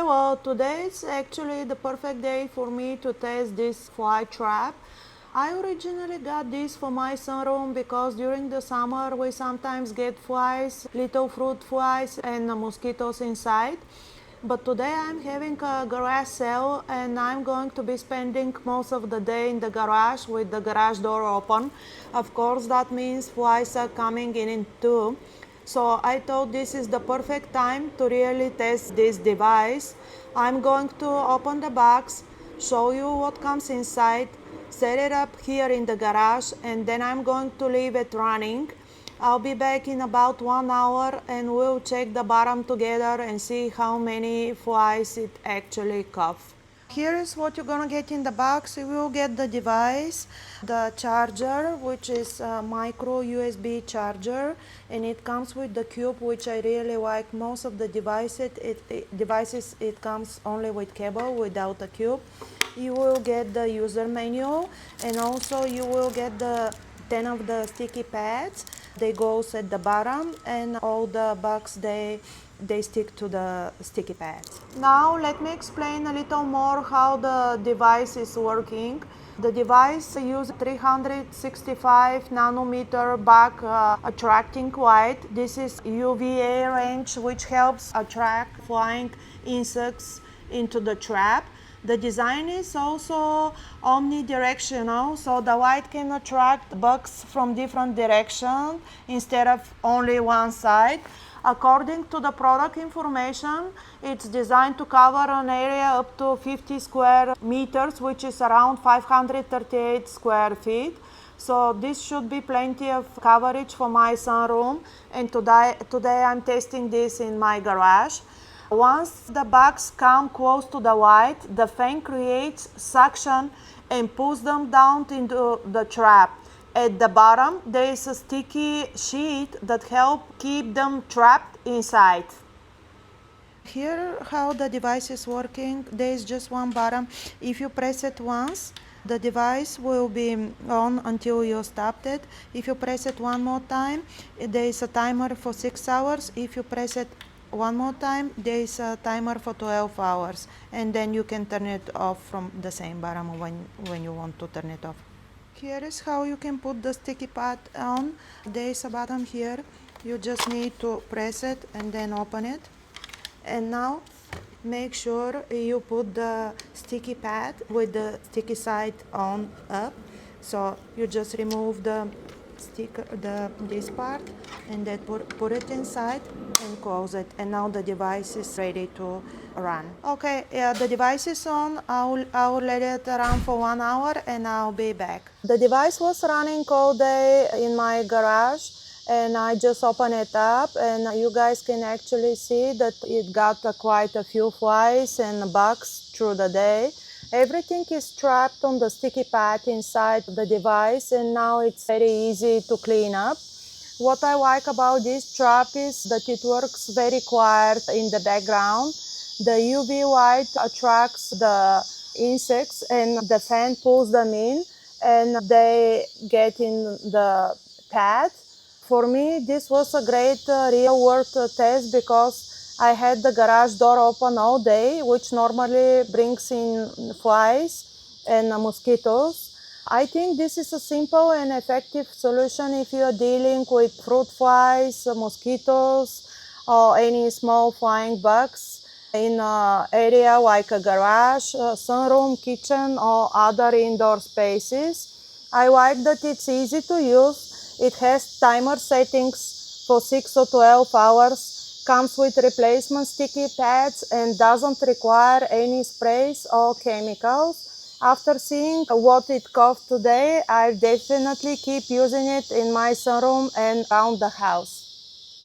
Well, today is actually the perfect day for me to test this fly trap. I originally got this for my sunroom because during the summer we sometimes get flies, little fruit flies and mosquitoes inside. But today I'm having a garage sale and I'm going to be spending most of the day in the garage with the garage door open. Of course that means flies are coming in too. So I thought this is the perfect time to really test this device. I'm going to open the box, show you what comes inside, set it up here in the garage, and then I'm going to leave it running. I'll be back in about 1 hour and we'll check the bottom together and see how many flies it actually caught. Here is what you're gonna get in the box. You will get the device, the charger, which is a micro USB charger, and it comes with the cube, which I really like. Most of the devices it comes only with cable without a cube. You will get the user manual, and also you will get the 10 of the sticky pads. They go at the bottom, and all the bugs they stick to the sticky pads. Now let me explain a little more how the device is working. The device uses 365 nanometer back attracting light. This is UVA range, which helps attract flying insects into the trap. The design is also omnidirectional, so the light can attract bugs from different directions instead of only one side. According to the product information, it's designed to cover an area up to 50 square meters, which is around 538 square feet. So this should be plenty of coverage for my sunroom, and today I'm testing this in my garage. Once the bugs come close to the light, the fan creates suction and pulls them down into the trap. At the bottom, there is a sticky sheet that helps keep them trapped inside. Here how the device is working, there is just one button. If you press it once, the device will be on until you stopped it. If you press it one more time, there is a timer for 6 hours. If you press it one more time, there is a timer for 12 hours, and then you can turn it off from the same button when you want to turn it off. Here is how you can put the sticky pad on. There is a button here. You just need to press it and then open it. And now make sure you put the sticky pad with the sticky side on up. So you just remove the sticker, this part, and then put it inside and close it, and now the device is ready to run. Okay, the device is on. I'll let it run for 1 hour and I'll be back. The device was running all day in my garage, and I just opened it up, and you guys can actually see that it got quite a few flies and bugs through the day. Everything is trapped on the sticky pad inside the device, and now it's very easy to clean up. What I like about this trap is that it works very quiet in the background. The UV light attracts the insects and the fan pulls them in and they get in the pad. For me, this was a great real-world test because I had the garage door open all day, which normally brings in flies and mosquitoes. I think this is a simple and effective solution if you are dealing with fruit flies, mosquitoes, or any small flying bugs in an area like a garage, sunroom, kitchen, or other indoor spaces. I like that it's easy to use. It has timer settings for 6 or 12 hours, comes with replacement sticky pads, and doesn't require any sprays or chemicals. After seeing what it costs today, I definitely keep using it in my sunroom and around the house.